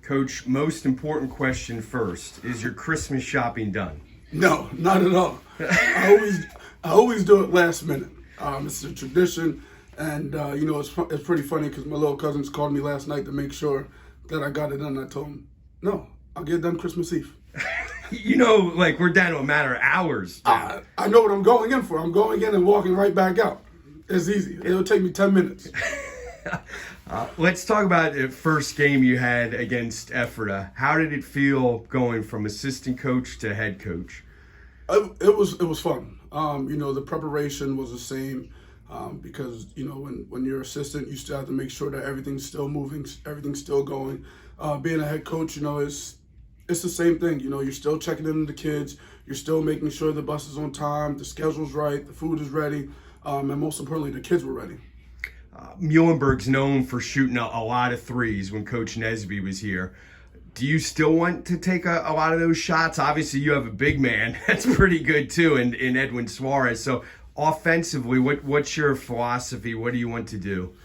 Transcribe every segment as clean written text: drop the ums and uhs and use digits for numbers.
Coach, most important question first. Is your Christmas shopping done? No, not at all. I always do it last minute. It's a tradition, and it's pretty funny because my little cousins called me last night to make sure that I got it done. I told them, no, I'll get it done Christmas Eve. We're down to a matter of hours. I know what I'm going in for. I'm going in and walking right back out. It's easy. It'll take me 10 minutes. Let's talk about the first game you had against Ephrata. How did it feel going from assistant coach to head coach? It was fun. The preparation was the same because when you're assistant, you still have to make sure that everything's still moving, everything's still going. Being a head coach, it's the same thing. You're still checking in with the kids. You're still making sure the bus is on time, the schedule's right, the food is ready, and most importantly, the kids were ready. Muhlenberg's known for shooting a lot of threes when Coach Nesby was here. Do you still want to take a lot of those shots? Obviously, you have a big man that's pretty good too in Edwin Suarez. So offensively, what's your philosophy? What do you want to do?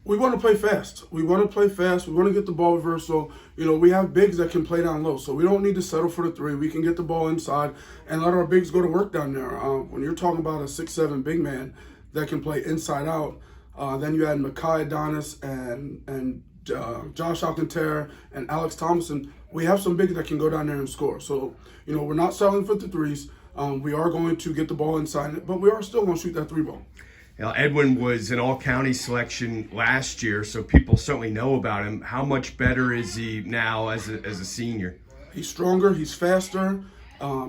We want to play fast. We want to get the ball reversal. We have bigs that can play down low, so we don't need to settle for the three. We can get the ball inside and let our bigs go to work down there. When you're talking about a 6'7" big man that can play inside out, then you add Mekhi Adonis and Josh Alcantara and Alex Thompson. We have some bigs that can go down there and score. So, we're not settling for the threes. We are going to get the ball inside, but we are still going to shoot that three ball. Edwin was an all-county selection last year, so people certainly know about him. How much better is he now as a senior? He's stronger. He's faster.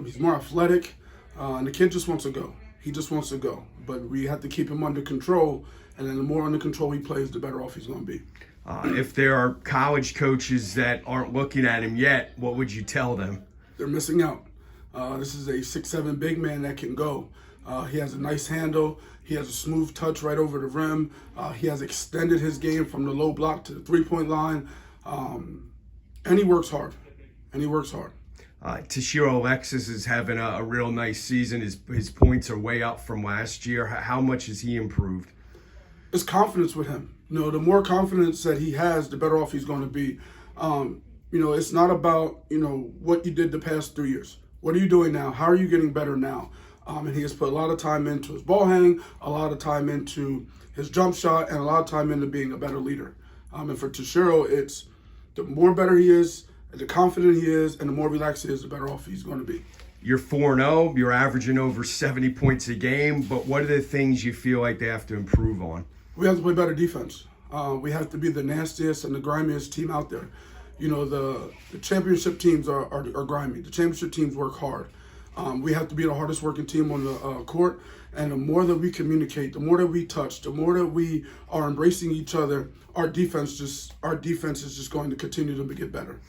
He's more athletic. And the kid just wants to go. He just wants to go. But we have to keep him under control. And then the more under control he plays, the better off he's going to be. If there are college coaches that aren't looking at him yet, what would you tell them? They're missing out. This is a 6'7" big man that can go. He has a nice handle. He has a smooth touch right over the rim. He has extended his game from the low block to the three-point line. And he works hard. Tashiro Alexis is having a real nice season. His points are way up from last year. How much has he improved? It's confidence with him. The more confidence that he has, the better off he's going to be. It's not about, what you did the past 3 years. What are you doing now? How are you getting better now? And he has put a lot of time into his ball handling, a lot of time into his jump shot, and a lot of time into being a better leader. And for Tashiro, it's the more better he is, the confident he is, and the more relaxed he is, the better off he's going to be. You're 4-0. You're averaging over 70 points a game. But what are the things you feel like they have to improve on? We have to play better defense. We have to be the nastiest and the grimiest team out there. The championship teams are grimy. The championship teams work hard. We have to be the hardest working team on the court. And the more that we communicate, the more that we touch, the more that we are embracing each other, our defense is just going to continue to get better.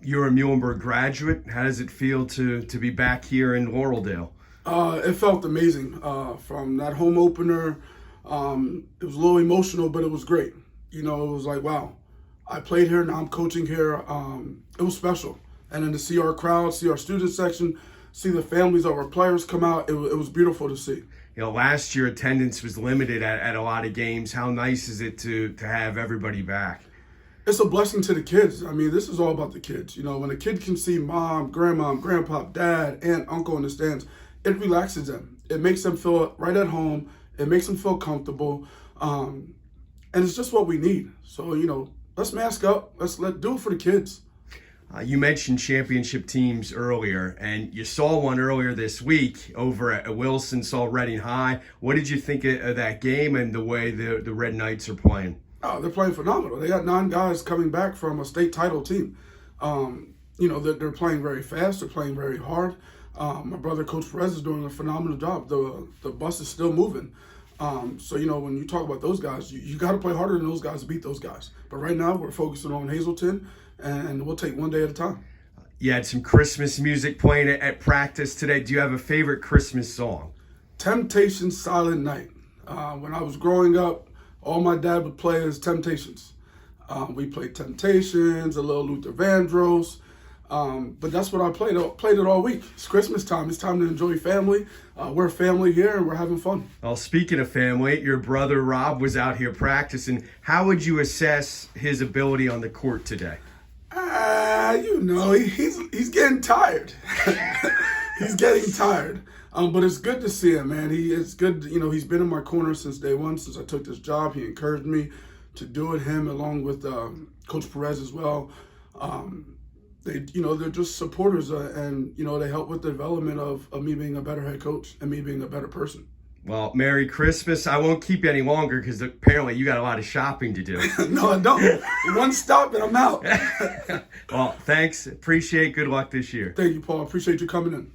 You're a Muhlenberg graduate. How does it feel to be back here in Laureldale? It felt amazing. From that home opener, it was a little emotional, but it was great. It was like, wow, I played here, now I'm coaching here. It was special. And then to see our crowd, see our student section, see the families of our players come out, it was beautiful to see. Last year attendance was limited at a lot of games. How nice is it to have everybody back? It's a blessing to the kids. This is all about the kids. When a kid can see mom, grandma, grandpa, dad, aunt, uncle in the stands, it relaxes them. It makes them feel right at home. It makes them feel comfortable. And it's just what we need. So, let's mask up. Let's do it for the kids. You mentioned championship teams earlier, and you saw one earlier this week over at Wilson, saw Reading High. What did you think of that game and the way the Red Knights are playing? Oh, they're playing phenomenal. They got 9 guys coming back from a state title team. They're playing very fast. They're playing very hard. My brother, Coach Perez, is doing a phenomenal job. The bus is still moving. So, when you talk about those guys, you got to play harder than those guys to beat those guys. But right now, we're focusing on Hazleton, and we'll take one day at a time. You had some Christmas music playing at practice today. Do you have a favorite Christmas song? Temptations, Silent Night. When I was growing up, all my dad would play is Temptations. We played Temptations, a little Luther Vandross. But that's what I played it all week. It's Christmas time. It's time to enjoy family. We're family here, and we're having fun. Well, speaking of family, your brother Rob was out here practicing. How would you assess his ability on the court today? You know, he's getting tired. He's getting tired. But it's good to see him, man. It's good. You know, he's been in my corner since day one, since I took this job. He encouraged me to do it. Him along with Coach Perez as well. They're just supporters, and they help with the development of me being a better head coach and me being a better person. Well, Merry Christmas. I won't keep you any longer because apparently you got a lot of shopping to do. No, I don't. One stop and I'm out. Well, thanks. Appreciate it. Good luck this year. Thank you, Paul. Appreciate you coming in.